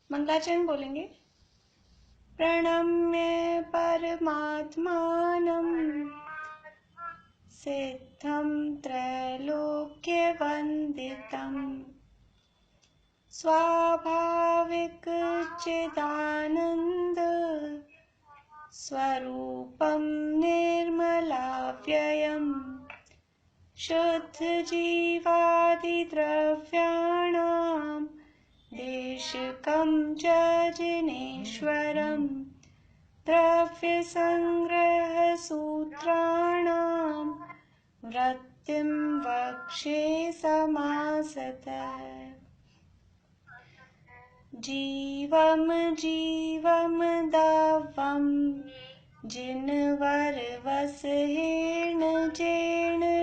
मंगलाचरण बोलेंगे। प्रणम्य परमात्मानं सिद्धं त्रैलोक्यवन्दितं स्वाभाविक चिदानंद स्वरूपं निर्मलाव्ययम् शुद्ध जीवादिद्रव्याणां देशिकं च जिनेश्वरं द्रव्यसंग्रहसूत्राणां वृत्तिं वक्षे समासतः। जीवं जीवं दावं जिनवर वसहेण जेणनेतिष्ठं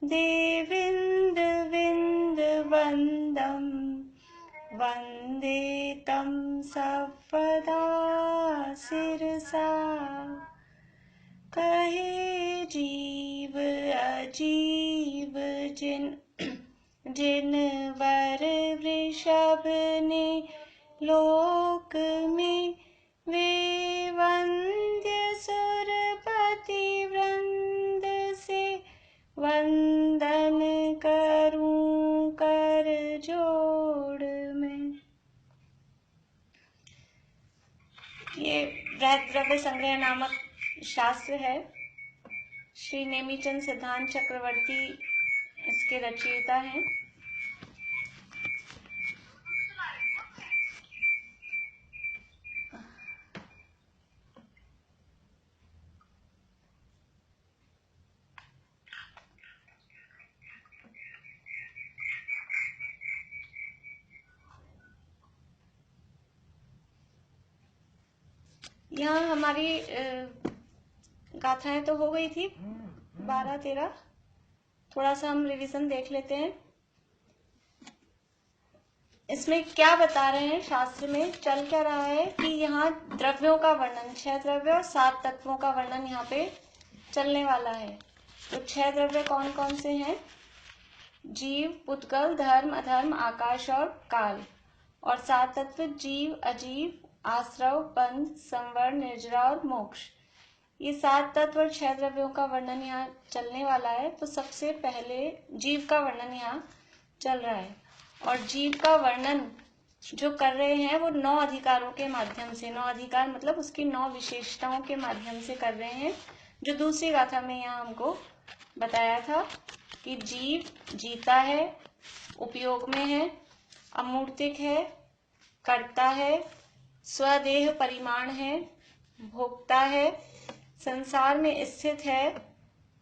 देविन्द विन्द वन्दं वन्दे तं सर्वदा शिरसा। कहे जीव अजीव जिनवर वृषभ ने लोक में वे वंद्य सुरपति वृंद से वंदन करूं कर जोड़ में। ये बृहद द्रव्य संग्रह नामक शास्त्र है। श्री नेमीचंद सिद्धांत चक्रवर्ती इसके रचयिता हैं। यहाँ हमारी गाथाएं तो हो गई थी 12-13। थोड़ा सा हम रिवीजन देख लेते हैं। इसमें क्या बता रहे हैं, शास्त्र में चल क्या रहा है कि यहाँ द्रव्यों का वर्णन, 6 द्रव्य और 7 तत्वों का वर्णन यहाँ पे चलने वाला है। तो 6 द्रव्य कौन कौन से हैं? जीव, पुद्गल, धर्म, अधर्म, आकाश और काल। और 7 तत्व जीव, अजीव, आश्रव, बंध, संवरण, निर्जरा और मोक्ष। ये 7 तत्व और 6 द्रव्यों का वर्णन यहाँ चलने वाला है। तो सबसे पहले जीव का वर्णन यहाँ चल रहा है। और जीव का वर्णन जो कर रहे हैं वो 9 अधिकारों के माध्यम से, 9 अधिकार मतलब उसकी 9 विशेषताओं के माध्यम से कर रहे हैं, जो दूसरी गाथा में यहाँ हमको बताया था कि जीव जीता है, उपयोग में है, अमूर्तिक है, कर्ता है, स्वदेह परिमाण है, भोक्ता है, संसार में स्थित है,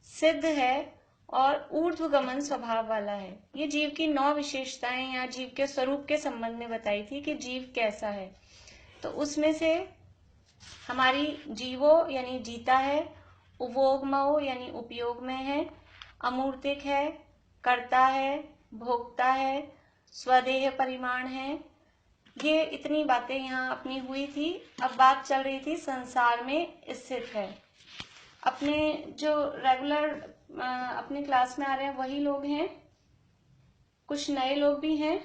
सिद्ध है और ऊर्ध्वगमन स्वभाव वाला है। ये जीव की 9 विशेषताएं या जीव के स्वरूप के संबंध में बताई थी कि जीव कैसा है। तो उसमें से हमारी जीवो यानी जीता है, उपभोगमो यानी उपयोग में है, अमूर्तिक है, कर्ता है, भोक्ता है, स्वदेह परिमाण है। ये इतनी बातें यहाँ अपनी हुई थी। अब बात चल रही थी संसार में स्थित है। अपने जो रेगुलर अपने क्लास में आ रहे हैं वही लोग हैं, कुछ नए लोग भी हैं।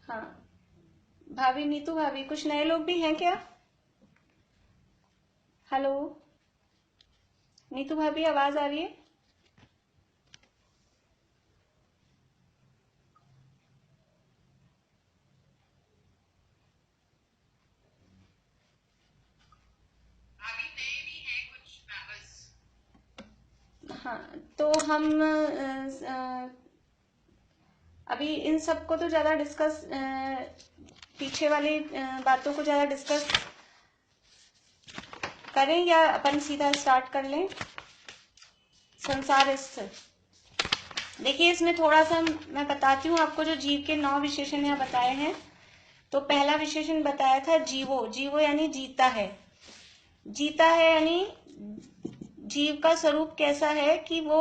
हाँ भाभी, नीतू भाभी, कुछ नए लोग भी हैं क्या? हेलो नीतू भाभी, आवाज आ रही है? हाँ, तो हम अभी इन सबको तो ज्यादा डिस्कस, पीछे वाली बातों को ज्यादा डिस्कस करें या अपन सीधा स्टार्ट कर लें? संसार स्थित, देखिए इसमें थोड़ा सा मैं बताती हूँ आपको। जो जीव के 9 विशेषण यहाँ बताए हैं, तो पहला विशेषण बताया था जीवो। जीवो यानी जीता है। जीता है यानी जीव का स्वरूप कैसा है कि वो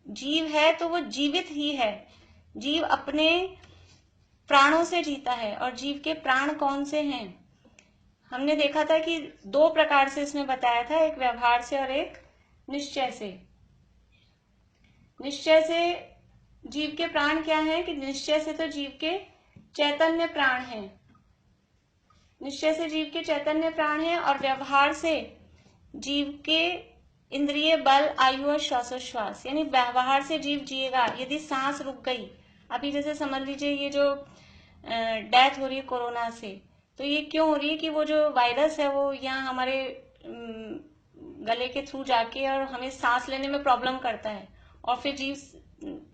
जीव है तो वो जीवित ही है। जीव अपने प्राणों से जीता है। और जीव के प्राण कौन से हैं? हमने देखा था कि दो प्रकार से इसमें बताया था, एक व्यवहार से और एक निश्चय से। निश्चय से जीव के प्राण क्या है कि निश्चय से तो जीव के चैतन्य प्राण हैं, निश्चय से जीव के चैतन्य प्राण हैं, और व्यवहार से जीव के इंद्रिय बल, आयु और श्वासोश्वास, यानी व्यवहार से जीव जिएगा। यदि सांस रुक गई, अभी जैसे समझ लीजिए ये जो डेथ हो रही है कोरोना से, तो ये क्यों हो रही है कि वो जो वायरस है वो यहाँ हमारे गले के थ्रू जाके और हमें सांस लेने में प्रॉब्लम करता है, और फिर जीव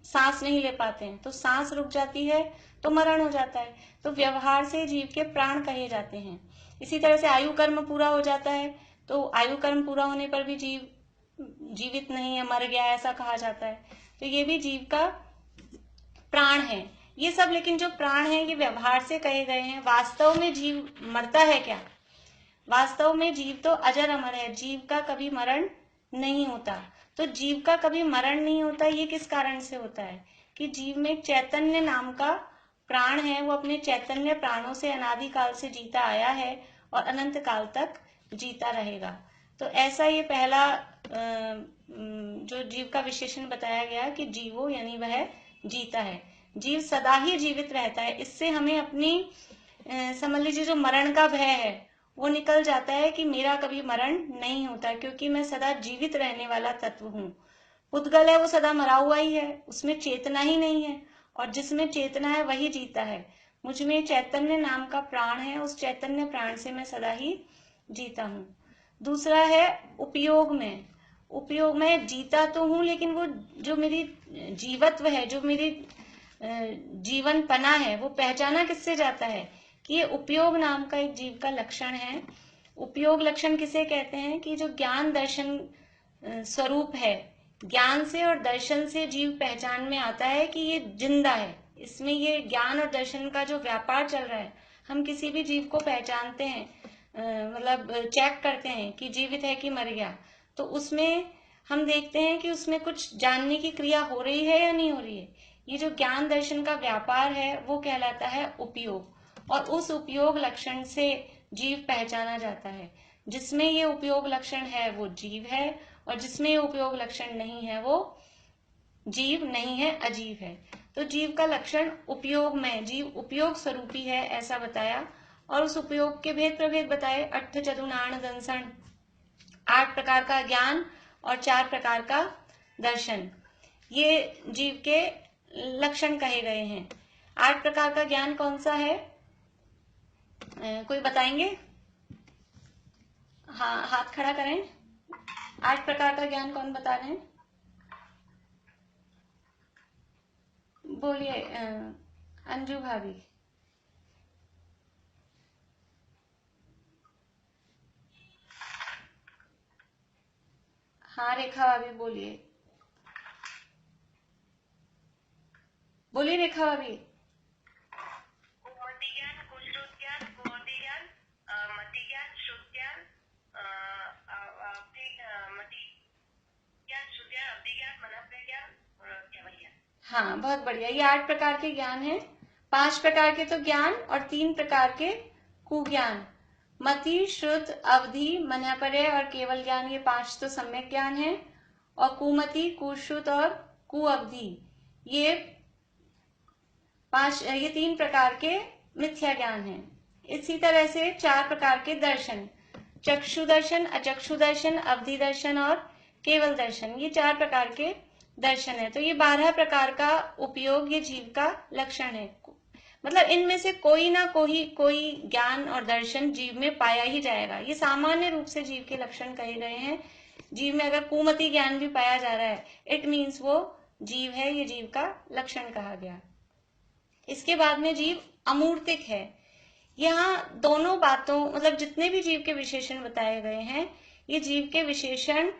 सांस नहीं ले पाते हैं, तो सांस रुक जाती है तो मरण हो जाता है। तो व्यवहार से जीव के प्राण कहे जाते हैं। इसी तरह से आयु कर्म पूरा हो जाता है, तो आयु कर्म पूरा होने पर भी जीव जीवित नहीं है, मर गया, ऐसा कहा जाता है। तो ये भी जीव का प्राण है। ये सब लेकिन जो प्राण है ये व्यवहार से कहे गए हैं। वास्तव में जीव मरता है क्या? वास्तव में जीव तो अजर अमर है, जीव का कभी मरण नहीं होता। तो जीव का कभी मरण नहीं होता, ये किस कारण से होता है कि जीव में चैतन्य नाम का प्राण है, वो अपने चैतन्य प्राणों से अनादिकाल से जीता आया है और अनंत काल तक जीता रहेगा। तो ऐसा ये पहला जो जीव का विशेषण बताया गया कि जीवो यानी वह जीता है, जीव सदा ही जीवित रहता है। इससे हमें अपनी समझ लीजिए जो मरण का भय है वो निकल जाता है कि मेरा कभी मरण नहीं होता, क्योंकि मैं सदा जीवित रहने वाला तत्व हूँ। पुद्गल है वो सदा मरा हुआ ही है, उसमें चेतना ही नहीं है, और जिसमें चेतना है वही जीता है। मुझ में चैतन्य नाम का प्राण है, उस चैतन्य प्राण से मैं सदा ही जीता हूँ। दूसरा है उपयोग में। उपयोग में जीता तो हूँ, लेकिन वो जो मेरी जीवत्व है, जो मेरी जीवन पना है, वो पहचाना किससे जाता है कि ये उपयोग नाम का एक जीव का लक्षण है। उपयोग लक्षण किसे कहते हैं कि जो ज्ञान दर्शन स्वरूप है, ज्ञान से और दर्शन से जीव पहचान में आता है कि ये जिंदा है, इसमें ये ज्ञान और दर्शन का जो व्यापार चल रहा है। हम किसी भी जीव को पहचानते हैं, मतलब चेक करते हैं कि जीवित है कि मर गया, तो उसमें हम देखते हैं कि उसमें कुछ जानने की क्रिया हो रही है या नहीं हो रही है। ये जो ज्ञान दर्शन का व्यापार है वो कहलाता है उपयोग, और उस उपयोग लक्षण से जीव पहचाना जाता है। जिसमें ये उपयोग लक्षण है वो जीव है, और जिसमें ये उपयोग लक्षण नहीं है वो जीव नहीं है, अजीव है। तो जीव का लक्षण उपयोग में, जीव उपयोग स्वरूपी है, ऐसा बताया। और उस उपयोग के भेद प्रभेद बताए, अट्ठ चतुर्नाण दंसन, 8 प्रकार का ज्ञान और 4 प्रकार का दर्शन, ये जीव के लक्षण कहे गए हैं। 8 प्रकार का ज्ञान कौन सा है, कोई बताएंगे? हाँ, हाथ खड़ा करें। 8 प्रकार का ज्ञान कौन बता रहे हैं? बोलिए अंजू भाभी। हाँ रेखा भाभी बोलिए, बोलिए रेखा भाभी। मति ज्ञान, कुश्रुत ज्ञान, कुमति ज्ञान, मति ज्ञान, श्रुत ज्ञान, मति ज्ञान, श्रुत ज्ञान, अवधि ज्ञान, मनन ज्ञान और केवल ज्ञान। हाँ, बहुत बढ़िया। ये 8 प्रकार के ज्ञान हैं। 5 प्रकार के तो ज्ञान और 3 प्रकार के कुज्ञान। मति, श्रुत, अवधि, मनःपर्य और केवल ज्ञान, ये 5 तो सम्यक ज्ञान है, और कुमति, कुश्रुत और कुअवधि ये 3 प्रकार के मिथ्या ज्ञान है। इसी तरह से 4 प्रकार के दर्शन, चक्षु दर्शन, अचक्षु दर्शन, अवधि दर्शन और केवल दर्शन, ये 4 प्रकार के दर्शन है। तो ये 12 प्रकार का उपयोग ये जीव का लक्षण है। मतलब इनमें से कोई ना कोई ज्ञान और दर्शन जीव में पाया ही जाएगा। ये सामान्य रूप से जीव के लक्षण कहे गए हैं। जीव में अगर कुमति ज्ञान भी पाया जा रहा है, इट मीन्स वो जीव है, ये जीव का लक्षण कहा गया। इसके बाद में जीव अमूर्तिक है। यहाँ दोनों बातों, मतलब जितने भी जीव के विशेषण बताए गए हैं, ये जीव के विशेषण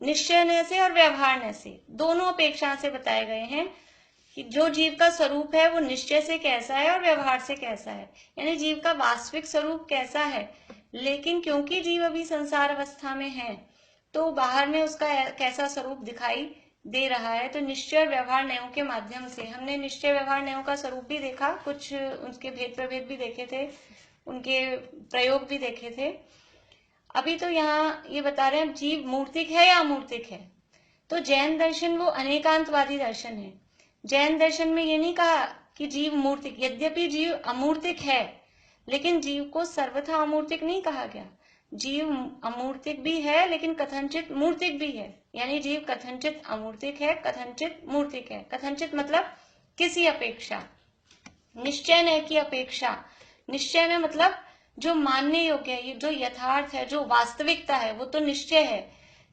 निश्चय से और व्यवहार से दोनों अपेक्षा से बताए गए हैं कि जो जीव का स्वरूप है वो निश्चय से कैसा है और व्यवहार से कैसा है, यानी जीव का वास्तविक स्वरूप कैसा है। लेकिन क्योंकि जीव अभी संसार अवस्था में है, तो बाहर में उसका कैसा स्वरूप दिखाई दे रहा है। तो निश्चय और व्यवहार न्यायों के माध्यम से हमने निश्चय व्यवहार न्यायों का स्वरूप भी देखा, कुछ उसके भेद प्रभेद भी देखे थे। उनके प्रयोग भी देखे थे। अभी तो यहाँ ये बता रहे हैं जीव मूर्तिक है या अमूर्तिक है। तो जैन दर्शन वो अनेकांतवादी दर्शन है। जैन दर्शन में ये नहीं कहा कि जीव मूर्तिक, यद्यपि जीव अमूर्तिक है लेकिन जीव को सर्वथा अमूर्तिक नहीं कहा गया। जीव अमूर्तिक भी है लेकिन कथनचित मूर्तिक भी है, यानी जीव कथनचित अमूर्तिक है, कथनचित मूर्तिक है। कथनचित मतलब किसी अपेक्षा, निश्चय न की अपेक्षा। निश्चय में मतलब जो मानने योग्य है, जो यथार्थ है, जो वास्तविकता है, वो तो निश्चय है।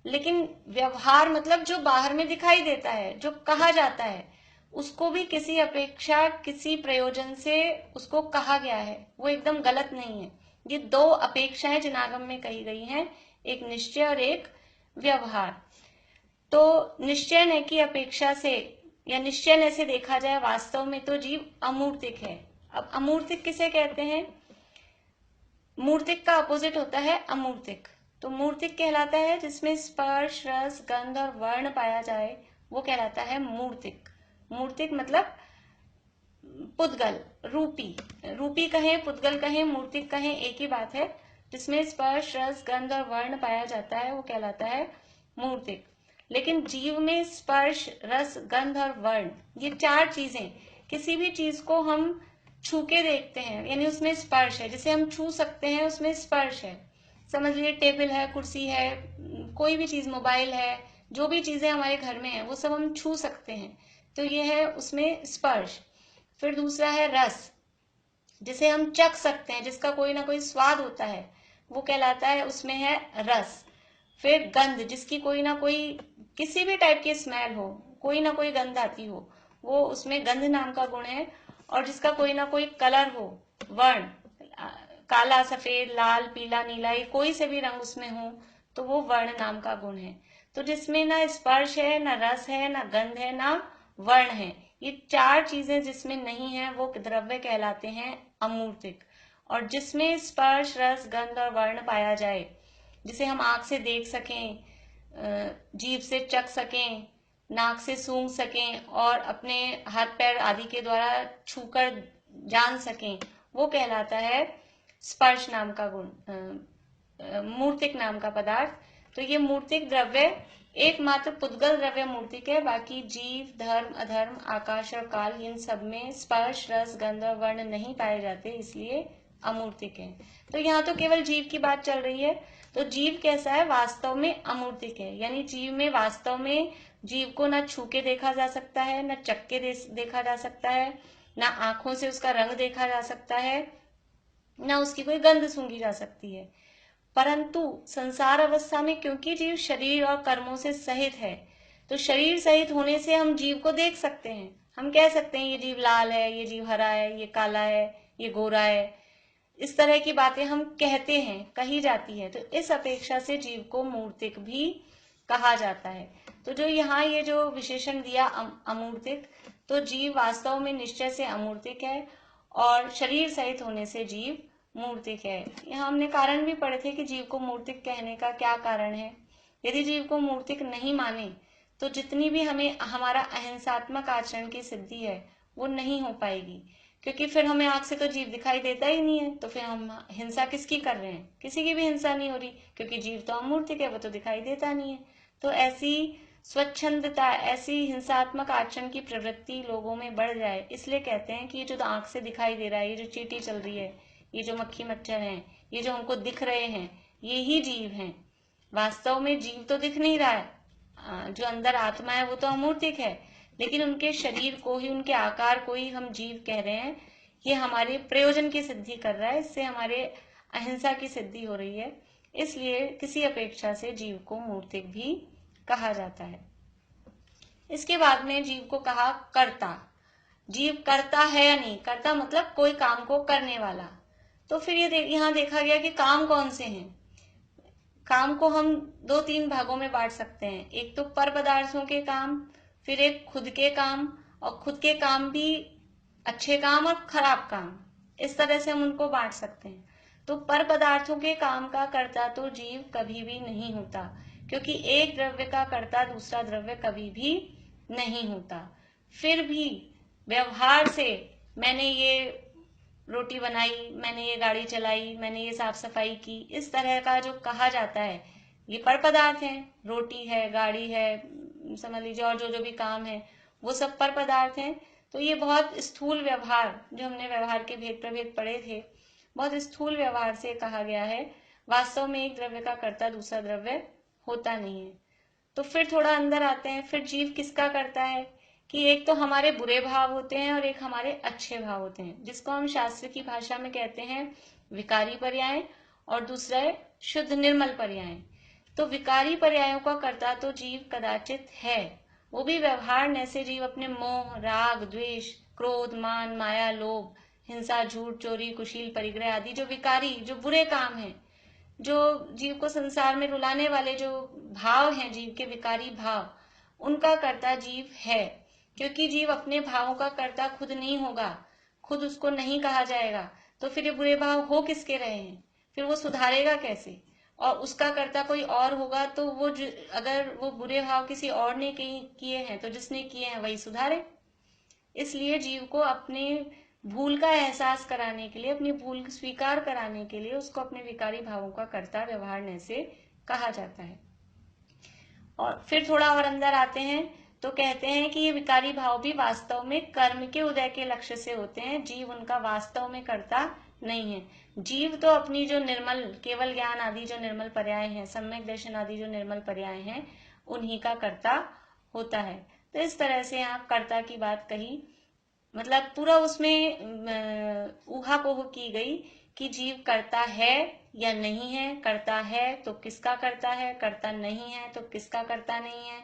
लेकिन व्यवहार मतलब जो बाहर में दिखाई देता है, जो कहा जाता है, उसको भी किसी अपेक्षा, किसी प्रयोजन से उसको कहा गया है, वो एकदम गलत नहीं है। ये दो अपेक्षाएं जिनागम में कही गई हैं, एक निश्चय और एक व्यवहार। तो निश्चय न की अपेक्षा से या निश्चय न से देखा जाए वास्तव में तो जीव अमूर्तिक है। अब अमूर्तिक किसे कहते हैं? मूर्तिक का अपोजिट होता है अमूर्तिक। तो मूर्तिक कहलाता है जिसमें स्पर्श, रस, गंध और वर्ण पाया जाए, वो कहलाता है मूर्तिक। मूर्तिक मतलब पुद्गल, रूपी। रूपी कहें, पुद्गल कहें, मूर्तिक कहें, एक ही बात है। जिसमें स्पर्श, रस, गंध और वर्ण पाया जाता है वो कहलाता है मूर्तिक। लेकिन जीव में स्पर्श, रस, गंध और वर्ण, ये चार चीजें, किसी भी चीज को हम छू के देखते हैं यानी उसमें स्पर्श है, जिसे हम छू सकते हैं उसमें स्पर्श है। समझ लीजिए टेबल है, कुर्सी है, कोई भी चीज, मोबाइल है, जो भी चीजें हमारे घर में है वो सब हम छू सकते हैं, तो ये है उसमें स्पर्श। फिर दूसरा है रस, जिसे हम चख सकते हैं, जिसका कोई ना कोई स्वाद होता है, वो कहलाता है, उसमें है रस। फिर गंध, जिसकी कोई ना कोई, किसी भी टाइप की स्मेल हो, कोई ना कोई गंध आती हो, वो उसमें गंध नाम का गुण है। और जिसका कोई ना कोई कलर हो, वर्ण, काला, सफेद, लाल, पीला, नीला, ये कोई से भी रंग उसमें हो तो वो वर्ण नाम का गुण है। तो जिसमें ना स्पर्श है, ना रस है, ना गंध है, ना वर्ण है, ये चार चीजें जिसमें नहीं है वो द्रव्य कहलाते हैं अमूर्तिक। और जिसमें स्पर्श, रस, गंध और वर्ण पाया जाए, जिसे हम आंख से देख सकें, जीभ से चख सकें, नाक से सूंघ सकें और अपने हाथ पैर आदि के द्वारा छूकर जान सकें, वो कहलाता है स्पर्श नाम का गुण, मूर्तिक नाम का पदार्थ। तो ये मूर्तिक द्रव्य एकमात्र पुद्गल द्रव्य मूर्तिक है। बाकी जीव, धर्म, अधर्म, आकाश और काल, इन सब में स्पर्श, रस, गंध और वर्ण नहीं पाए जाते, इसलिए अमूर्तिक है। तो यहाँ तो केवल जीव की बात चल रही है। तो जीव कैसा है? वास्तव में अमूर्तिक है, यानी जीव में वास्तव में जीव को न छू के देखा जा सकता है, न चख के देखा जा सकता है, न आंखों से उसका रंग देखा जा सकता है, न उसकी कोई गंध सूंघी जा सकती है। परंतु संसार अवस्था में क्योंकि जीव शरीर और कर्मों से सहित है, तो शरीर सहित होने से हम जीव को देख सकते हैं। हम कह सकते हैं ये जीव लाल है, ये जीव हरा है, ये काला है, ये गोरा है, इस तरह की बातें हम कहते हैं, कही जाती है। तो इस अपेक्षा से जीव को मूर्तिक भी कहा जाता है। तो जो यहाँ ये जो विशेषण दिया अमूर्तिक, तो जीव वास्तव में निश्चय से अमूर्तिक है और शरीर सहित होने से जीव मूर्तिक है। यहाँ हमने कारण भी पढ़े थे कि जीव को मूर्तिक कहने का क्या कारण है। यदि जीव को मूर्तिक नहीं माने तो जितनी भी हमें हमारा अहिंसात्मक आचरण की सिद्धि है वो नहीं हो पाएगी, क्योंकि फिर हमें आंख से तो जीव दिखाई देता ही नहीं है, तो फिर हम हिंसा किसकी कर रहे हैं? किसी की भी हिंसा नहीं हो रही, क्योंकि जीव तो अमूर्तिक है, वो तो दिखाई देता नहीं है। तो ऐसी स्वच्छंदता, ऐसी हिंसात्मक आचरण की प्रवृत्ति लोगों में बढ़ जाए, इसलिए कहते हैं कि ये जो आंख से दिखाई दे रहा है, ये जो चींटी चल रही है, ये जो मक्खी मच्छर हैं, ये जो हमको दिख रहे हैं, ये ही जीव हैं। वास्तव में जीव तो दिख नहीं रहा है, जो अंदर आत्मा है वो तो अमूर्तिक है, लेकिन उनके शरीर को ही, उनके आकार को ही हम जीव कह रहे हैं। ये हमारे प्रयोजन की सिद्धि कर रहा है, इससे हमारे अहिंसा की सिद्धि हो रही है, इसलिए किसी अपेक्षा से जीव को मूर्तिक भी कहा जाता है। इसके बाद में जीव को कहा कर्ता। जीव करता है या नहीं? कर्ता मतलब कोई काम को करने वाला। तो फिर ये यहाँ देखा गया कि काम कौन से हैं। काम को हम 2-3 भागों में बांट सकते हैं। एक तो पर पदार्थों के काम, फिर एक खुद के काम, और खुद के काम भी अच्छे काम और खराब काम, इस तरह से हम उनको बांट सकते हैं। तो पर पदार्थों के काम का कर्ता तो जीव कभी भी नहीं होता, क्योंकि एक द्रव्य का कर्ता दूसरा द्रव्य कभी भी नहीं होता। फिर भी व्यवहार से मैंने ये रोटी बनाई, मैंने ये गाड़ी चलाई, मैंने ये साफ सफाई की, इस तरह का जो कहा जाता है ये पर पदार्थ हैं। रोटी है, गाड़ी है, समझ लीजिए, और जो जो भी काम है वो सब पर पदार्थ हैं। तो ये बहुत स्थूल व्यवहार, जो हमने व्यवहार के भेद प्रभेद पढ़े थे, बहुत स्थूल व्यवहार से कहा गया है। वास्तव में एक द्रव्य का कर्ता दूसरा द्रव्य होता नहीं है। तो फिर थोड़ा अंदर आते हैं, फिर जीव किसका करता है कि एक तो हमारे बुरे भाव होते हैं और एक हमारे अच्छे भाव होते हैं, जिसको हम शास्त्र की भाषा में कहते हैं विकारी पर्याय, और दूसरा है शुद्ध निर्मल पर्याय। तो विकारी पर्यायों का कर्ता तो जीव कदाचित है, वो भी व्यवहार न से जीव अपने मोह, राग, द्वेष, क्रोध, मान, माया, लोभ, हिंसा, झूठ, चोरी, कुशील, परिग्रह आदि जो विकारी, जो बुरे काम हैं, जो जीव को संसार में रुलाने वाले जो भाव हैं, जीव के विकारी भाव, उनका कर्ता जीव है। क्योंकि जीव अपने भावों का कर्ता खुद नहीं होगा, खुद उसको नहीं कहा जाएगा, तो फिर ये बुरे भाव हो किसके रहे हैं, फिर वो सुधारेगा कैसे? और उसका कर्ता कोई और होगा तो वो अगर वो बुरे भाव किसी और ने किए हैं तो जिसने किए हैं वही सुधारे। इसलिए जीव को अपने भूल का एहसास कराने के लिए, अपनी भूल स्वीकार कराने के लिए उसको अपने विकारी भावों का कर्ता व्यवहार से कहा जाता है। और फिर थोड़ा और अंदर आते हैं तो कहते हैं कि ये विकारी भाव भी वास्तव में कर्म के उदय के लक्ष्य से होते हैं, जीव उनका वास्तव में कर्ता नहीं है। जीव तो अपनी जो निर्मल, केवल ज्ञान आदि जो निर्मल पर्याय हैं, सम्यक दर्शन आदि जो निर्मल पर्याय हैं, उन्हीं का कर्ता होता है। तो इस तरह से यहाँ कर्ता की बात कही, मतलब पूरा उसमें ऊहापोह की गई कि जीव करता है या नहीं है, करता है तो किसका करता है, करता नहीं है तो किसका करता नहीं है,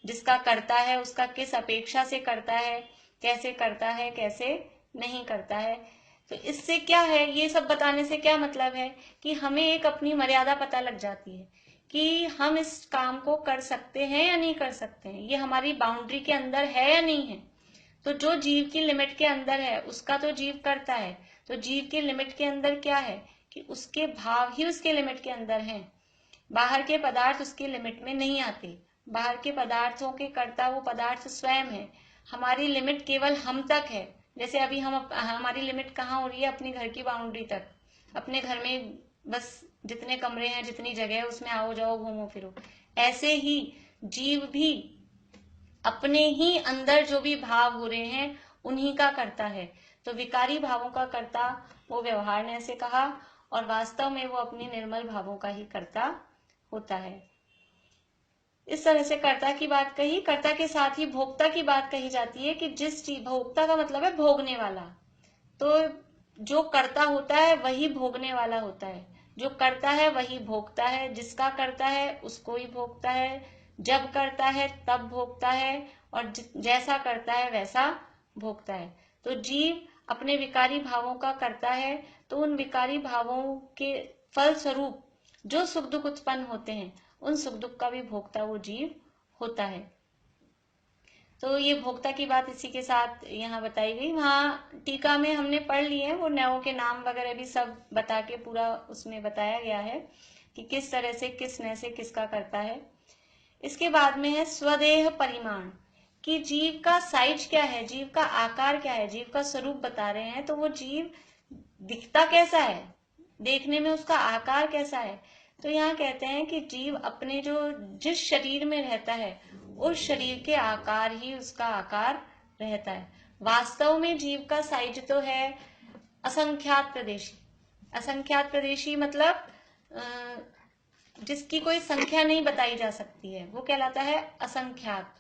जिसका करता है उसका किस अपेक्षा से करता है, कैसे करता है, कैसे नहीं करता है। तो इससे क्या है, ये सब बताने से क्या मतलब है कि हमें एक अपनी मर्यादा पता लग जाती है कि हम इस काम को कर सकते हैं या नहीं कर सकते हैं, ये हमारी बाउंड्री के अंदर है या नहीं है। तो जो जीव की लिमिट के अंदर है उसका तो जीव करता है। तो जीव की लिमिट के अंदर क्या है कि उसके भाव ही उसके लिमिट के अंदर हैं, बाहर के पदार्थ उसकी लिमिट में नहीं आते। बाहर के पदार्थों के कर्ता वो पदार्थ स्वयं है। हमारी लिमिट केवल हम तक है। जैसे अभी हमारी लिमिट कहाँ हो रही है, अपने घर की बाउंड्री तक, अपने घर में बस जितने कमरे हैं, जितनी जगह है, उसमें आओ जाओ घूमो फिरो। ऐसे ही जीव भी अपने ही अंदर जो भी भाव हो रहे हैं उन्हीं का करता है। तो विकारी भावों का कर्ता वो व्यवहार ने ऐसे कहा, और वास्तव में वो अपने निर्मल भावों का ही कर्ता होता है। इस तरह से कर्ता की बात कही। कर्ता के साथ ही भोक्ता की बात कही जाती है कि जिस चीज, भोक्ता का मतलब है भोगने वाला। तो जो कर्ता होता है वही भोगने वाला होता है, जो करता है वही भोगता है, जिसका करता है उसको ही भोगता है, जब करता है तब भोगता है, और जैसा करता है वैसा भोगता है। तो जीव अपने विकारी भावों का करता है, तो उन विकारी भावों के फल स्वरूप जो सुख दुख उत्पन्न होते हैं उन सुख दुख का भी भोक्ता वो जीव होता है। तो ये भोक्ता की बात इसी के साथ यहाँ बताई गई। वहाँ टीका में हमने पढ़ लिए हैं, वो नयों के नाम वगैरह भी सब बता के पूरा उसमें बताया गया है कि किस तरह से किस नय से किसका करता है। इसके बाद में है स्वदेह परिमाण, कि जीव का साइज क्या है, जीव का आकार क्या है, जीव का स्वरूप बता रहे हैं। तो वो जीव दिखता कैसा है, देखने में उसका आकार कैसा है। तो यहाँ कहते हैं कि जीव अपने जो जिस शरीर में रहता है उस शरीर के आकार ही उसका आकार रहता है। वास्तव में जीव का साइज तो है असंख्यात प्रदेशी। असंख्यात प्रदेशी मतलब जिसकी कोई संख्या नहीं बताई जा सकती है, वो कहलाता है असंख्यात।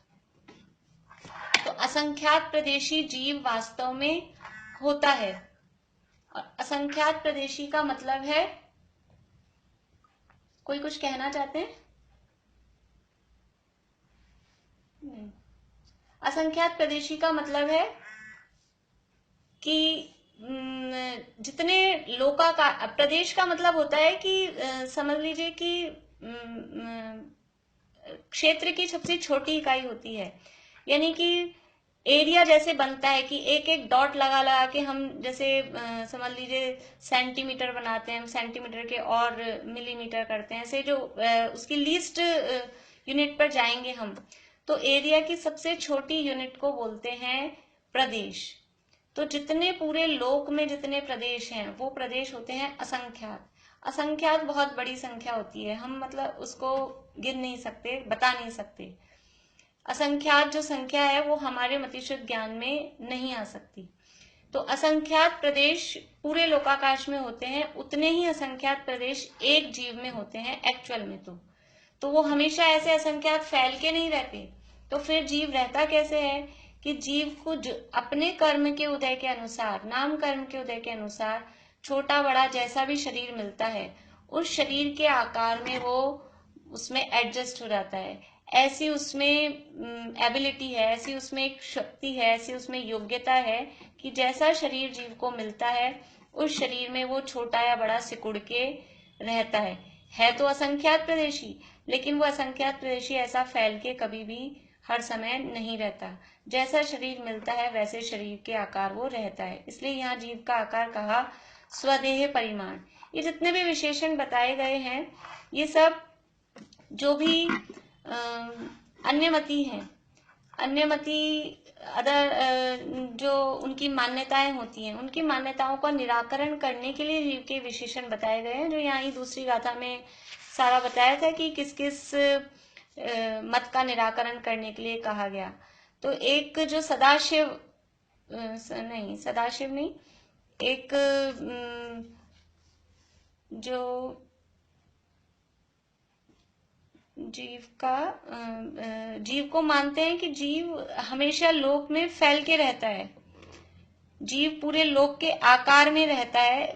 तो असंख्यात प्रदेशी जीव वास्तव में होता है। और असंख्यात प्रदेशी का मतलब है, कोई कुछ कहना चाहते हैं? नहीं। असंख्यात प्रदेशी का मतलब है कि जितने लोका का, प्रदेश का मतलब होता है कि समझ लीजिए कि क्षेत्र की सबसे छोटी इकाई होती है। यानी कि एरिया जैसे बनता है कि एक एक डॉट लगा लगा के हम जैसे समझ लीजिए सेंटीमीटर बनाते हैं, सेंटीमीटर के और मिलीमीटर करते हैं, ऐसे जो उसकी लीस्ट यूनिट पर जाएंगे हम, तो एरिया की सबसे छोटी यूनिट को बोलते हैं प्रदेश। तो जितने पूरे लोक में जितने प्रदेश हैं वो प्रदेश होते हैं असंख्यात। असंख्यात बहुत बड़ी संख्या होती है, हम मतलब उसको गिन नहीं सकते, बता नहीं सकते। असंख्यात जो संख्या है वो हमारे मतिशुद्ध ज्ञान में नहीं आ सकती। तो असंख्यात प्रदेश पूरे लोकाकाश में होते हैं, उतने ही असंख्यात प्रदेश एक जीव में होते हैं एक्चुअल में। तो वो हमेशा ऐसे असंख्यात फैल के नहीं रहते। तो फिर जीव रहता कैसे है कि जीव को अपने कर्म के उदय के अनुसार, नाम कर्म के उदय के अनुसार छोटा बड़ा जैसा भी शरीर मिलता है, उस शरीर के आकार में वो उसमें एडजस्ट हो जाता है। ऐसी उसमें एबिलिटी है, ऐसी उसमें एक शक्ति है, ऐसी उसमें योग्यता है कि जैसा शरीर जीव को मिलता है उस शरीर में वो छोटा या बड़ा सिकुड़ के रहता है तो असंख्यात प्रदेशी, लेकिन वो असंख्यात प्रदेशी ऐसा फैल के कभी भी हर समय नहीं रहता। जैसा शरीर मिलता है वैसे शरीर के आकार वो रहता है। इसलिए यहाँ जीव का आकार कहा स्वदेह परिमाण। ये जितने भी विशेषण बताए गए हैं ये सब जो भी अन्यमति हैं, अन्यमति अदर जो उनकी मान्यताएं होती हैं, उनकी मान्यताओं का निराकरण करने के लिए जीव के विशेषण बताए गए हैं, जो यहाँ ही दूसरी गाथा में सारा बताया था कि किस किस मत का निराकरण करने के लिए कहा गया। तो एक जो सदाशिव नहीं, एक जो जीव को मानते हैं कि जीव हमेशा लोक में फैल के रहता है, जीव पूरे लोक के आकार में रहता है।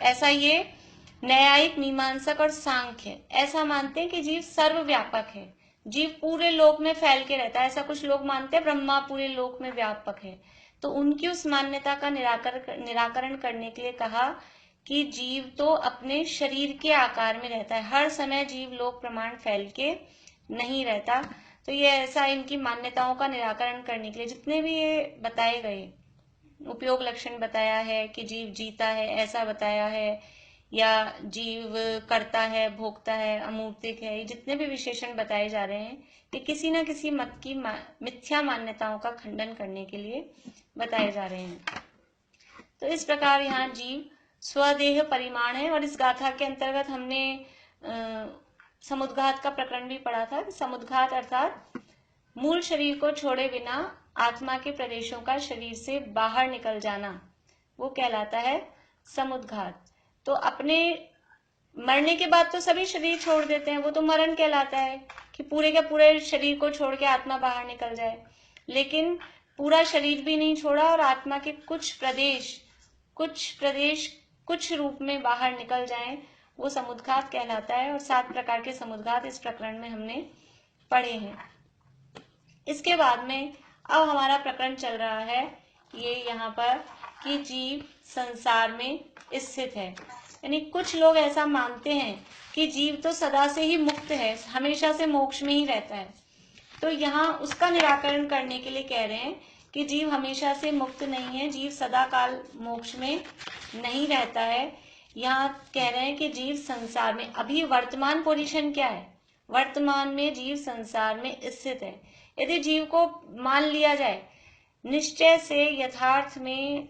ऐसा ये न्यायिक, मीमांसक और सांख्य ऐसा मानते हैं कि जीव सर्वव्यापक है, जीव पूरे लोक में फैल के रहता है। ऐसा कुछ लोग मानते हैं ब्रह्मा पूरे लोक में व्यापक है। तो उनकी उस मान्यता का निराकरण करने के लिए कहा कि जीव तो अपने शरीर के आकार में रहता है, हर समय जीव लोक प्रमाण फैल के नहीं रहता। तो ये ऐसा इनकी मान्यताओं का निराकरण करने के लिए जितने भी ये बताए गए उपयोग लक्षण बताया है कि जीव जीता है ऐसा बताया है, या जीव करता है, भोगता है, अमूर्तिक है, ये जितने भी विशेषण बताए जा रहे हैं ये किसी न किसी मत की मिथ्या मान्यताओं का खंडन करने के लिए बताए जा रहे हैं। तो इस प्रकार यहाँ जीव स्वदेह परिमाण है। और इस गाथा के अंतर्गत हमने समुद्घात का प्रकरण भी पढ़ा था कि समुद्घात अर्थात मूल शरीर को छोड़े बिना आत्मा के प्रदेशों का शरीर से बाहर निकल जाना, वो कहलाता है समुद्घात। तो अपने मरने के बाद तो सभी शरीर छोड़ देते हैं, वो तो मरण कहलाता है कि पूरे के पूरे शरीर को छोड़ के आत्मा बाहर निकल जाए। लेकिन पूरा शरीर भी नहीं छोड़ा और आत्मा के कुछ प्रदेश कुछ रूप में बाहर निकल जाएं, वो समुद्घात कहलाता है। और 7 प्रकार के समुद्घात इस प्रकरण में हमने पढ़े हैं। इसके बाद में अब हमारा प्रकरण चल रहा है ये यहाँ पर कि जीव संसार में स्थित है। यानी कुछ लोग ऐसा मानते हैं कि जीव तो सदा से ही मुक्त है, हमेशा से मोक्ष में ही रहता है। तो यहाँ उसका निराकरण करने के लिए कह रहे हैं कि जीव हमेशा से मुक्त नहीं है, जीव सदा काल मोक्ष में नहीं रहता है। यहाँ कह रहे हैं कि जीव संसार में, अभी वर्तमान पोजीशन क्या है, वर्तमान में जीव संसार में स्थित है। यदि जीव को मान लिया जाए निश्चय से, यथार्थ में,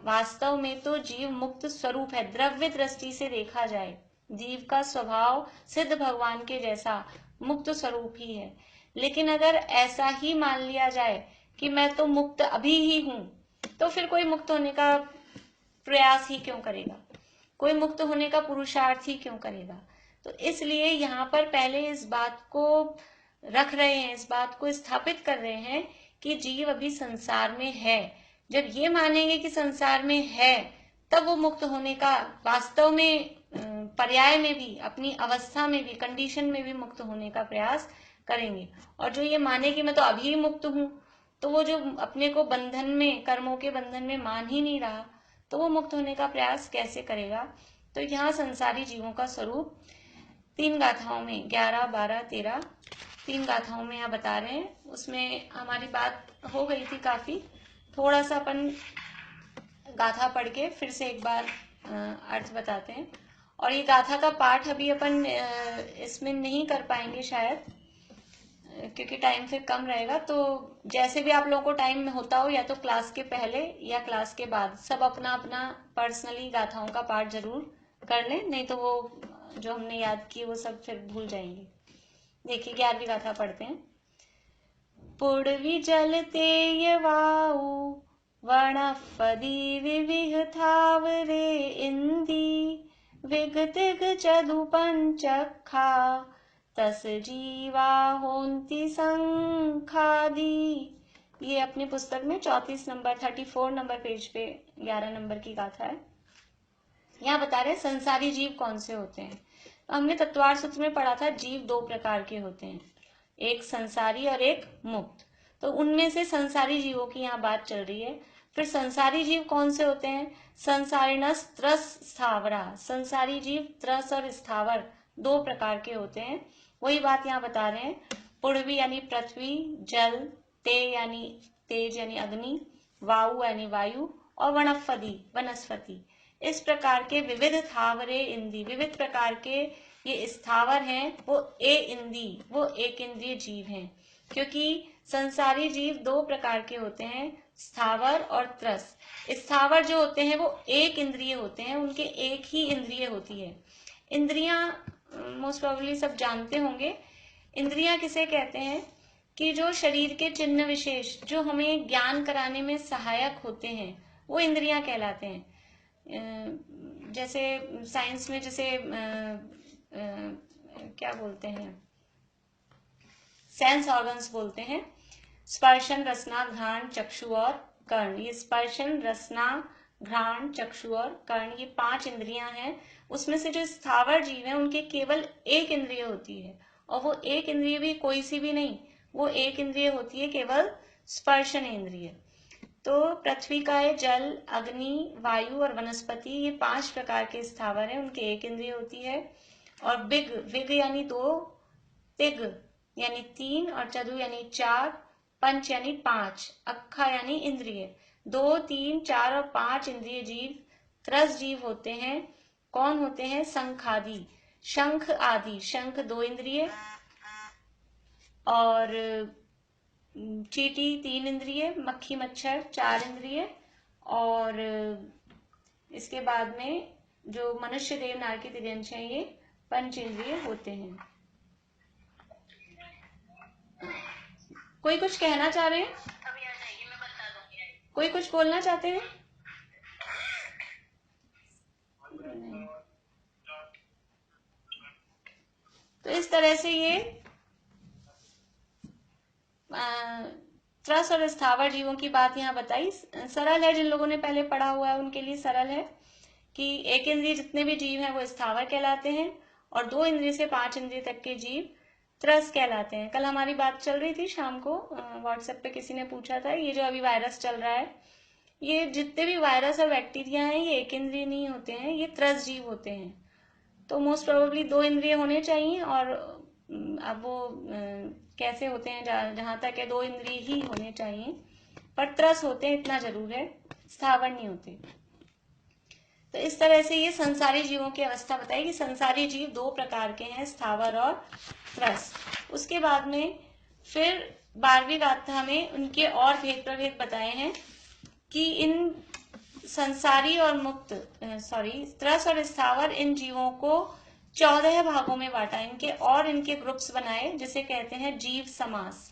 वास्तव में तो जीव मुक्त स्वरूप है। द्रव्य दृष्टि से देखा जाए जीव का स्वभाव सिद्ध भगवान के जैसा मुक्त स्वरूप ही है। लेकिन अगर ऐसा ही मान लिया जाए कि मैं तो मुक्त अभी ही हूं, तो फिर कोई मुक्त होने का प्रयास ही क्यों करेगा, कोई मुक्त होने का पुरुषार्थ ही क्यों करेगा। तो इसलिए यहाँ पर पहले इस बात को रख रहे हैं, इस बात को स्थापित कर रहे हैं कि जीव अभी संसार में है। जब ये मानेंगे कि संसार में है, तब वो मुक्त होने का वास्तव में पर्याय में भी, अपनी अवस्था में भी, कंडीशन में भी मुक्त होने का प्रयास करेंगे। और जो ये माने कि मैं तो अभी मुक्त हूं, तो वो जो अपने को बंधन में, कर्मों के बंधन में मान ही नहीं रहा, तो वो मुक्त होने का प्रयास कैसे करेगा। तो यहाँ संसारी जीवों का स्वरूप 3 गाथाओं में 11, 12, 13 3 गाथाओं में यहाँ बता रहे हैं। उसमें हमारी बात हो गई थी काफी, थोड़ा सा अपन गाथा पढ़ के फिर से एक बार अर्थ बताते हैं। और ये गाथा का पाठ अभी अपन इसमें नहीं कर पाएंगे शायद, क्योंकि टाइम फिर कम रहेगा, तो जैसे भी आप लोगों को टाइम होता हो, या तो क्लास के पहले या क्लास के बाद, सब अपना अपना पर्सनली गाथाओं का पाठ जरूर कर लें, नहीं तो वो जो हमने याद की वो सब फिर भूल जाएंगे। देखिए 11वीं गाथा पढ़ते हैं। पुड़वी जल तेय वाऊ वणफदी विविह थावरे इंदी विगतिग चदु पंचखा तस जीवा होंती संखादी। ये अपनी पुस्तक में 34 नंबर 34 नंबर पेज पे 11 नंबर की गाथा है। यहाँ बता रहे संसारी जीव कौन से होते हैं। हमने तत्वार्थ सूत्र में पढ़ा था जीव दो प्रकार के होते हैं, एक संसारी और एक मुक्त। तो उनमें से संसारी जीवों की यहाँ बात चल रही है। फिर संसारी जीव कौन से होते हैं? संसारिणस त्रस स्थावरा। संसारी जीव त्रस और स्थावर दो प्रकार के होते हैं, वही बात यहाँ बता रहे हैं। पुड़वी यानी पृथ्वी, जल, ते यानी तेज यानी अग्नि, वायु यानी वायु, और वनस्पति वनस्पति। इस प्रकार के विविध थावरे इंदी, विविध प्रकार के ये स्थावर हैं, वो इंदी वो एक इंद्रिय जीव हैं। क्योंकि संसारी जीव दो प्रकार के होते हैं, स्थावर और त्रस। स्थावर जो होते हैं वो एक इंद्रिय होते हैं, उनके एक ही इंद्रिय होती है। इंद्रियां मोस्ट प्रोबेबली सब जानते होंगे। इंद्रियां किसे कहते हैं? कि जो शरीर के चिन्ह विशेष जो हमें ज्ञान कराने में सहायक होते हैं, वो इंद्रियां कहलाते हैं। जैसे साइंस में जैसे क्या बोलते हैं, सेंस ऑर्गन्स बोलते हैं, स्पर्शन, रसना, घ्राण, चक्षु और कर्ण। ये स्पर्शन, रसना, घ्राण, चक्षु और कर्ण, ये 5 इंद्रियां हैं। उसमें से जो स्थावर जीव हैं उनके केवल एक इंद्रिय होती है, और वो एक इंद्रिय भी कोई सी भी नहीं, वो एक इंद्रिय होती है केवल स्पर्शन इंद्रिय। तो पृथ्वी का है जल, अग्नि, वायु और वनस्पति, ये 5 प्रकार के स्थावर हैं, उनके एक इंद्रिय होती है। और विग विग यानी 2, तिग यानी 3 और चतु यानी 4, पंच यानी 5, अक्खा यानी इंद्रिय। 2, 3, 4 और 5 इंद्रिय जीव त्रस जीव होते हैं। कौन होते हैं? संखादि, शंख आदि। शंख 2 इंद्रिय, और चींटी 3 इंद्रिय, मक्खी मच्छर 4 इंद्रिय, और इसके बाद में जो मनुष्य देव नार की तिर्यंश हैं, ये 5 इंद्रिय होते हैं। कोई कुछ कहना चाह रहे हैं? अभी आ जाएगी, मैं बता दूंगी। कोई कुछ बोलना चाहते हैं? तो इस तरह से ये त्रस और स्थावर जीवों की बात यहाँ बताई। सरल है, जिन लोगों ने पहले पढ़ा हुआ है उनके लिए सरल है कि एक इंद्रिय जितने भी जीव हैं वो स्थावर कहलाते हैं, और 2 इंद्रिय से 5 इंद्रिय तक के जीव त्रस कहलाते हैं। कल हमारी बात चल रही थी शाम को, व्हाट्सएप पे किसी ने पूछा था, ये जो अभी वायरस चल रहा है, ये जितने भी वायरस और बैक्टीरिया हैं ये एक इंद्रिय नहीं होते हैं, ये त्रस जीव होते हैं। तो मोस्ट प्रोबेबली 2 इंद्रिय होने चाहिए, और अब वो कैसे होते हैं, जहां तक है 2 इंद्रिय ही होने चाहिए, पर त्रस होते हैं इतना जरूर है, स्थावर नहीं होते। तो इस तरह से ये संसारी जीवों की अवस्था बताई कि संसारी जीव 2 प्रकार के हैं, स्थावर और त्रस। उसके बाद में फिर 12वीं गाथा में उनके और भेद प्रभेद बताए हैं कि इन संसारी और मुक्त त्रस और स्थावर इन जीवों को 14 भागों में बांटा, इनके ग्रुप्स बनाए, जिसे कहते हैं जीव समास।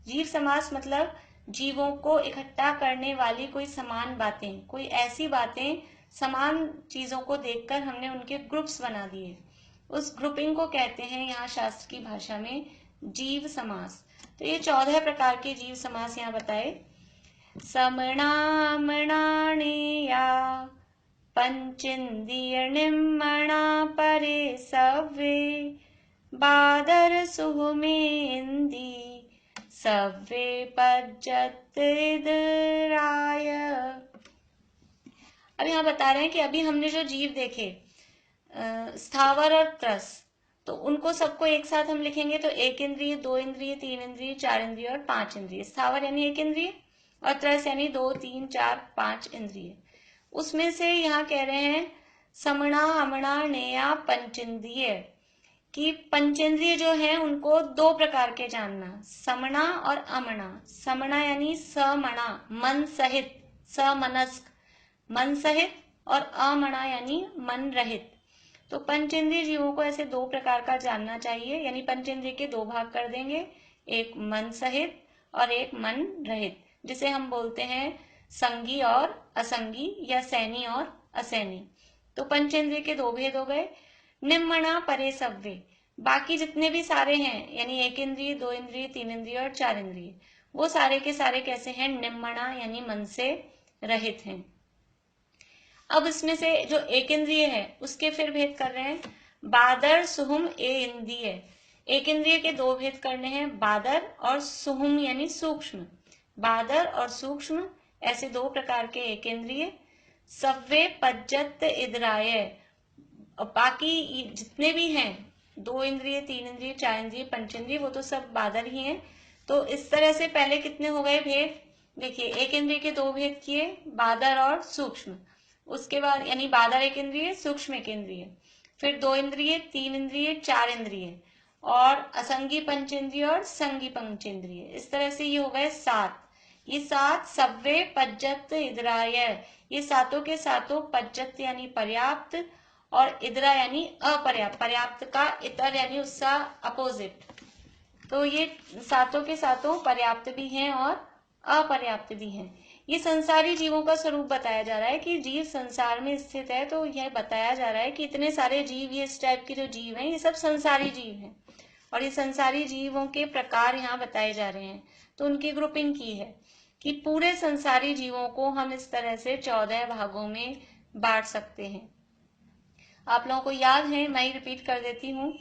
जीव समास मतलब जीवों को इकट्ठा करने वाली कोई समान बातें, कोई ऐसी बातें, समान चीजों को देखकर हमने उनके ग्रुप्स बना दिए, उस ग्रुपिंग को कहते हैं यहाँ शास्त्र की भाषा में जीव समास। तो ये 14 प्रकार के जीव समास यहाँ बताए। समणामणाणेया पंचिंदिय निम्मणा परे सव्वे बादर सुमेंदी सव्वे पज्जत्रिदराय। अब यहाँ बता रहे हैं कि अभी हमने जो जीव देखे स्थावर और त्रस, तो उनको सबको एक साथ हम लिखेंगे तो 1 इंद्रिय, 2 इंद्रिय, 3 इंद्रिय, 4 इंद्रिय और 5 इंद्रिय। स्थावर यानी 1 इंद्रिय और त्रस यानी 2, 3, 4, 5 इंद्रिय। उसमें से यहाँ कह रहे हैं समणा अमणा नेया पंचेंद्रिय, कि पंचेंद्रिय जो है उनको दो प्रकार के जानना, समणा और अमणा। समणा यानी समणा, मन सहित, समनस्क, मन सहित, और अमणा यानी मन रहित। तो पंचेंद्रिय जीवों को ऐसे दो प्रकार का जानना चाहिए, यानी पंचेंद्रिय के दो भाग कर देंगे, एक मन सहित और एक मन रहित, जिसे हम बोलते हैं संगी और असंगी या सैनी और असैनी। तो पंचेंद्रिय के दो भेद हो गए। निम्मणा परे सव्वे, बाकी जितने भी सारे हैं, यानी एक इंद्रिय, दो इंद्रिय, तीन इंद्रिय और चार इंद्रिय, वो सारे के सारे कैसे हैं? निम्मणा यानी मन से रहित हैं। अब इसमें से जो एक इंद्रिय है उसके फिर भेद कर रहे हैं। बादर सुहुम ए इंद्रिय, एक इंद्रिय के दो भेद करने हैं, बादर और सुहुम यानी सूक्ष्म। बादर और सूक्ष्म ऐसे दो प्रकार के एक इंद्रिय। सव्वे पज्जत इदराय, और बाकी जितने भी हैं, दो इंद्रिय, तीन इंद्रिय, चार इंद्रिय, पंचेंद्रिय, वो तो सब बादर ही हैं। तो इस तरह से पहले कितने हो गए भेद? देखिए, एक इंद्रिय के दो भेद किए, बादर और सूक्ष्म। उसके बाद यानी बादर एक इंद्रिय, सूक्ष्म एक इंद्रिय, फिर दो इंद्रिय, तीन इंद्रिय, चार इंद्रिय, और असंगी पंचेंद्रिय और संगी पंचेंद्रिय। इस तरह से ये हो गए सात। ये सात सव्वे पज्जत इदराय, ये सातों के सातों पज्जत यानी पर्याप्त, और इदरा यानी अपर्याप्त, पर्याप्त का इतर यानी उसका अपोजिट। तो ये सातों के सातों पर्याप्त भी हैं और अपर्याप्त भी हैं। ये संसारी जीवों का स्वरूप बताया जा रहा है कि जीव संसार में स्थित है। तो यह बताया जा रहा है कि इतने सारे जीव, ये इस टाइप के जो जीव हैं, ये सब संसारी जीव हैं, और ये संसारी जीवों के प्रकार यहाँ बताए जा रहे हैं। तो उनकी ग्रुपिंग की है कि पूरे संसारी जीवों को हम इस तरह से 14 भागों में बांट सकते हैं। आप लोगों को याद है, मैं ही रिपीट कर देती हूँ।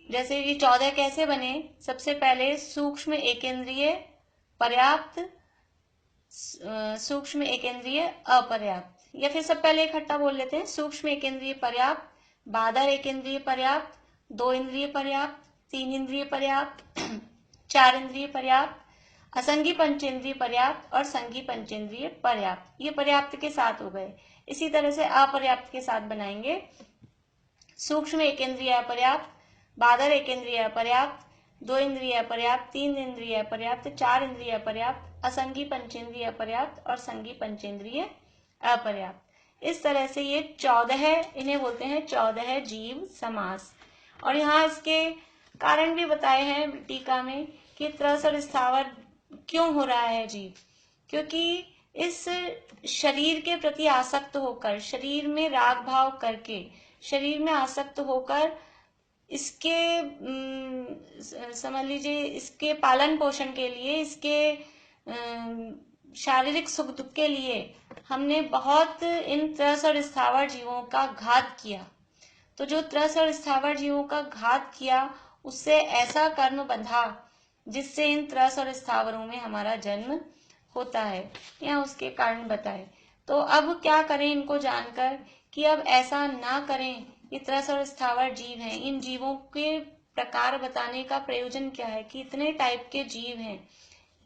जैसे ये 14 कैसे बने? सबसे पहले सूक्ष्म एकेंद्रिय पर्याप्त, सूक्ष्म एकेंद्रिय अपर्याप्त, या फिर सब पहले इकट्ठा बोल लेते हैं। सूक्ष्म एकेंद्रिय पर्याप्त, बादर एकेंद्रिय पर्याप्त, दो इंद्रिय पर्याप्त, तीन इंद्रिय पर्याप्त, चार इंद्रिय पर्याप्त, असंगी पंचेंद्रिय पर्याप्त और संगी पंचेंद्रिय पर्याप्त। ये पर्याप्त के साथ हो गए। इसी तरह से अपर्याप्त के साथ बनाएंगे। सूक्ष्म एकेंद्रिय अपर्याप्त, बादर एकेंद्रिय अपर्याप्त, दो इंद्रिय अपर्याप्त, तीन इंद्रिय अपर्याप्त, चार इंद्रिय अपर्याप्त, असंगी पंचेंद्रिय अपर्याप्त और संगी पंचेंद्रिय अपर्याप्त। इस तरह से ये 14, इन्हें बोलते हैं 14 जीव समास। और यहाँ इसके कारण भी बताए हैं टीका में कि त्रस और स्थावर क्यों हो रहा है जीव, क्योंकि इस शरीर के प्रति आसक्त होकर, शरीर में राग भाव करके, शरीर में आसक्त होकर, इसके समझ लीजिए इसके पालन पोषण के लिए, इसके शारीरिक सुख दुख के लिए हमने बहुत इन त्रस और स्थावर जीवों का घात किया। तो जो त्रस और स्थावर जीवों का घात किया, उससे ऐसा कर्म बंधा जिससे इन त्रस और स्थावरों में हमारा जन्म होता है। यहाँ उसके कारण बताए। तो अब क्या करें इनको जानकर कि अब ऐसा ना करें। ये त्रस और स्थावर जीव हैं, इन जीवों के प्रकार बताने का प्रयोजन क्या है कि इतने टाइप के जीव हैं,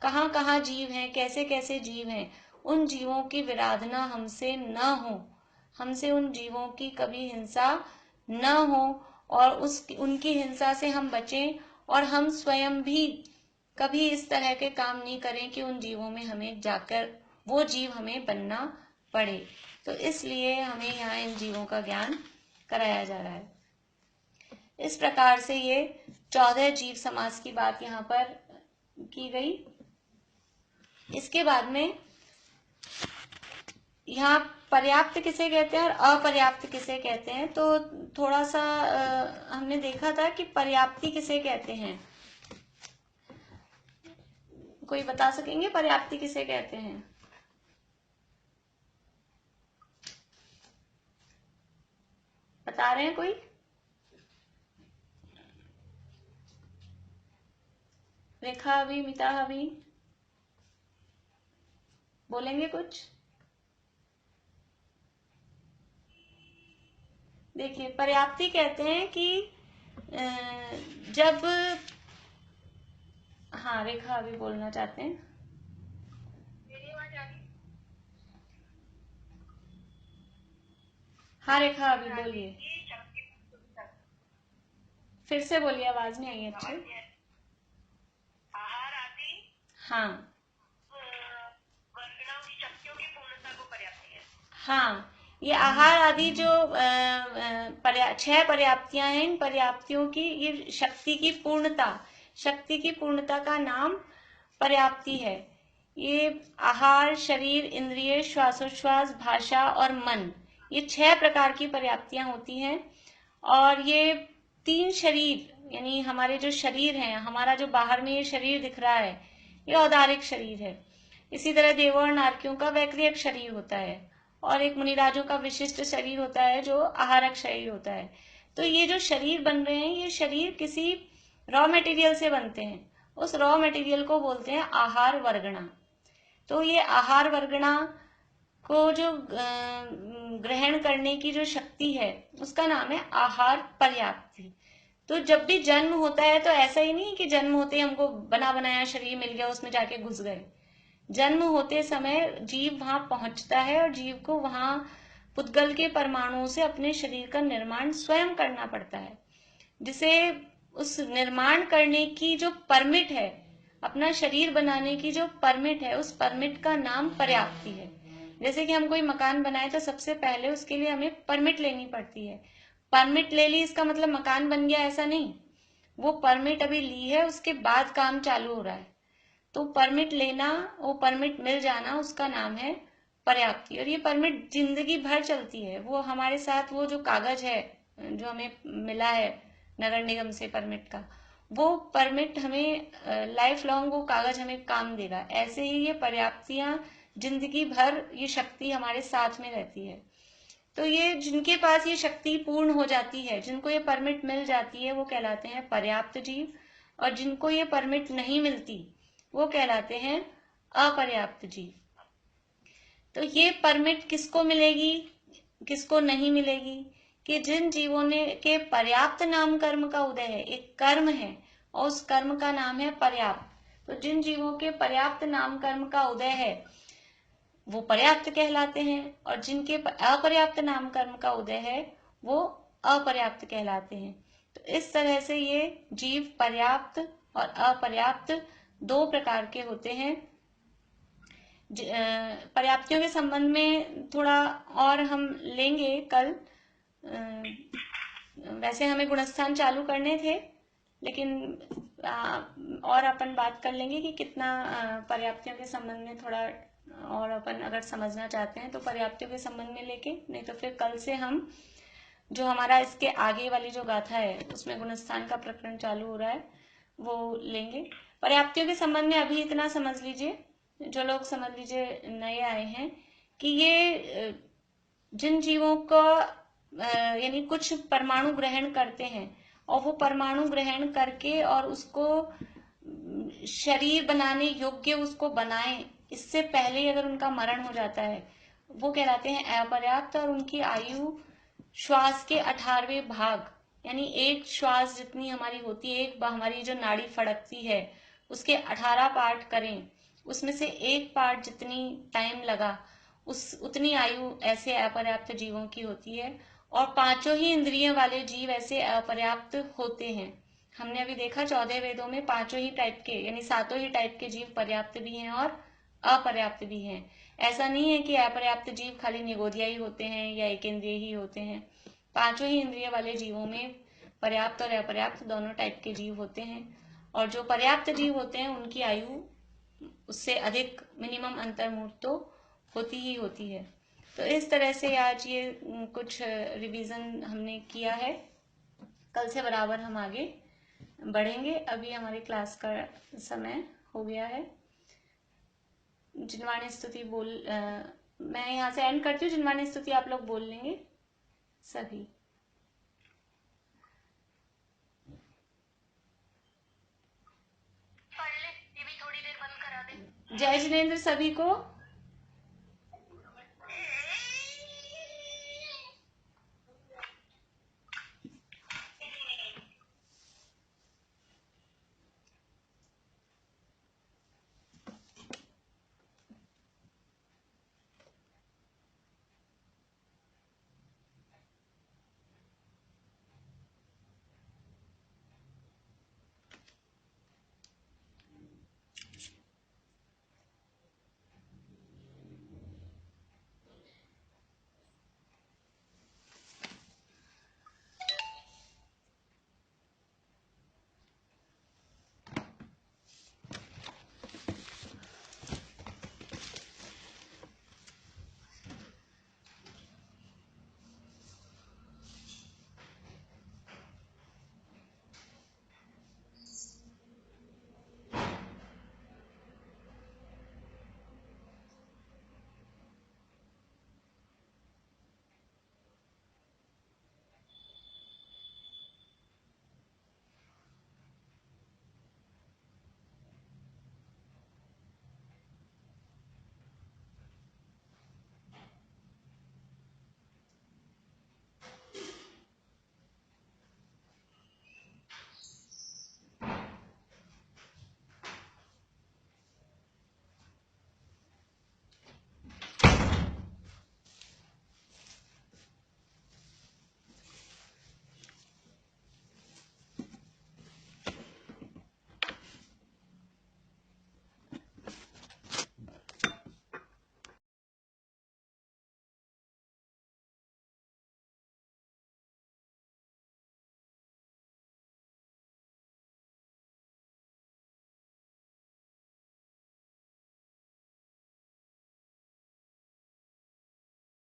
कहाँ कहाँ जीव हैं, कैसे कैसे जीव हैं। उन जीवों की विराधना हमसे न हो, हमसे उन जीवों की कभी हिंसा न हो, और उनकी हिंसा से हम बचें, और हम स्वयं भी कभी इस तरह के काम नहीं करें कि उन जीवों में हमें जाकर वो जीव हमें बनना पड़े। तो इसलिए हमें यहाँ इन जीवों का ज्ञान कराया जा रहा है। इस प्रकार से ये 14 जीव समास की बात यहाँ पर की गई। इसके बाद में यहाँ पर्याप्त किसे कहते हैं और अपर्याप्त किसे कहते हैं, तो थोड़ा सा हमने देखा था कि पर्याप्ति किसे कहते हैं। कोई बता सकेंगे पर्याप्ति किसे कहते हैं? बता रहे हैं कोई? रेखा अभी, मिता अभी बोलेंगे कुछ? देखिए, पर्याप्ति कहते हैं कि जब, हाँ रेखा अभी बोलना चाहते हैं। हाँ रेखा अभी बोलिए, फिर से बोलिए, आवाज नहीं आई अच्छे। आहार आदि हाँ वर्गणों की शक्तियों की पूर्णता को पर्याप्ति है। हाँ, ये आहार आदि जो 6 पर्याप्तियां हैं, इन पर्याप्तियों की ये शक्ति की पूर्णता का नाम पर्याप्ति है। ये आहार, शरीर, इंद्रिय, श्वासोच्छ्वास, भाषा और मन, ये 6 प्रकार की पर्याप्तियां होती हैं। और ये 3 शरीर, यानी हमारे जो शरीर हैं, हमारा जो बाहर में ये शरीर दिख रहा है, ये औदारिक शरीर है। इसी तरह देवों और नारकियों का वैक्रियक शरीर होता है, और एक मुनिराजों का विशिष्ट शरीर होता है जो आहारक शरीर होता है। तो ये जो शरीर बन रहे हैं, ये शरीर किसी रॉ मटेरियल से बनते हैं। उस रॉ मटेरियल को बोलते हैं आहार वर्गणा। तो ये आहार वर्गणा को जो ग्रहण करने की जो शक्ति है, उसका नाम है आहार पर्याप्ति। तो जब भी जन्म होता है तो ऐसा ही नहीं कि जन्म होते ही हमको बना बनाया शरीर मिल गया, उसमें जाके घुस गए। जन्म होते समय जीव वहां पहुंचता है और जीव को वहां पुद्गल के परमाणुओं से अपने शरीर का निर्माण स्वयं करना पड़ता है, जिसे उस निर्माण करने की जो परमिट है, अपना शरीर बनाने की जो परमिट है, उस परमिट का नाम पर्याप्ति है। जैसे कि हम कोई मकान बनाए तो सबसे पहले उसके लिए हमें परमिट लेनी पड़ती है। परमिट ले ली इसका मतलब मकान बन गया, ऐसा नहीं। वो परमिट अभी ली है, उसके बाद काम चालू हो रहा है। तो परमिट लेना, वो परमिट मिल जाना, उसका नाम है पर्याप्ति। और ये परमिट जिंदगी भर चलती है। वो हमारे साथ वो जो कागज है जो हमें मिला है नगर निगम से परमिट का, वो परमिट हमें लाइफ लॉन्ग वो कागज हमें काम देगा। ऐसे ही ये पर्याप्तियां जिंदगी भर, ये शक्ति हमारे साथ में रहती है। तो ये जिनके पास ये शक्ति पूर्ण हो जाती है, जिनको ये परमिट मिल जाती है, वो कहलाते हैं पर्याप्त जीव। और जिनको ये परमिट नहीं मिलती, वो कहलाते हैं अपर्याप्त जीव। तो ये परमिट किसको मिलेगी, किसको नहीं मिलेगी, कि जिन जीवों ने के पर्याप्त नाम कर्म का उदय है, एक कर्म है और उस कर्म का नाम है पर्याप्त। तो जिन जीवों के पर्याप्त नाम कर्म का उदय है, वो पर्याप्त कहलाते हैं, और जिनके अपर्याप्त नाम कर्म का उदय है, वो अपर्याप्त कहलाते हैं। तो इस तरह से ये जीव पर्याप्त और अपर्याप्त 2 प्रकार के होते हैं। पर्याप्तियों के संबंध में थोड़ा और हम लेंगे कल। वैसे हमें गुणस्थान चालू करने थे, लेकिन और अपन बात कर लेंगे कि कितना पर्याप्तियों के संबंध में थोड़ा और अपन अगर समझना चाहते हैं तो पर्याप्तियों के संबंध में लेके, नहीं तो फिर कल से हम जो हमारा इसके आगे वाली जो गाथा है उसमें गुणस्थान का प्रकरण चालू हो रहा है, वो लेंगे। पर्याप्तियों के संबंध में अभी इतना समझ लीजिए, जो लोग समझ लीजिए नए आए हैं, कि ये जिन जीवों को यानी कुछ परमाणु ग्रहण करते हैं और वो परमाणु ग्रहण करके और उसको शरीर बनाने योग्य उसको बनाए, इससे पहले अगर उनका मरण हो जाता है, वो कहलाते हैं अपर्याप्त। और उनकी आयु श्वास के 18वें भाग, यानी एक श्वास जितनी हमारी होती है, एक हमारी जो नाड़ी फड़कती है उसके 18 पार्ट करें, उसमें से एक पार्ट जितनी टाइम लगा, उतनी आयु ऐसे अपर्याप्त जीवों की होती है। और 5 ही इंद्रियों वाले जीव ऐसे अपर्याप्त होते हैं। हमने अभी देखा 14 वेदों में 5 ही टाइप के, यानी 7 ही टाइप के जीव पर्याप्त भी हैं और अपर्याप्त भी हैं। ऐसा नहीं है कि अपर्याप्त जीव खाली निगोदिया ही होते हैं या एक इंद्रिय ही होते हैं। 5 ही इंद्रिय वाले जीवों में पर्याप्त और अपर्याप्त दोनों टाइप के जीव होते हैं। और जो पर्याप्त जीव होते हैं उनकी आयु उससे अधिक मिनिमम अंतर्मुहूर्त तो होती ही होती है। तो इस तरह से आज ये कुछ रिवीजन हमने किया है। कल से बराबर हम आगे बढ़ेंगे। अभी हमारी क्लास का समय हो गया है। जिनवाणी स्तुति मैं यहाँ से एंड करती हूँ। जिनवाणी स्तुति आप लोग बोल लेंगे सभी। पढ़ ले, ये भी थोड़ी देर बंद करा दे। जय जिनेंद्र सभी को।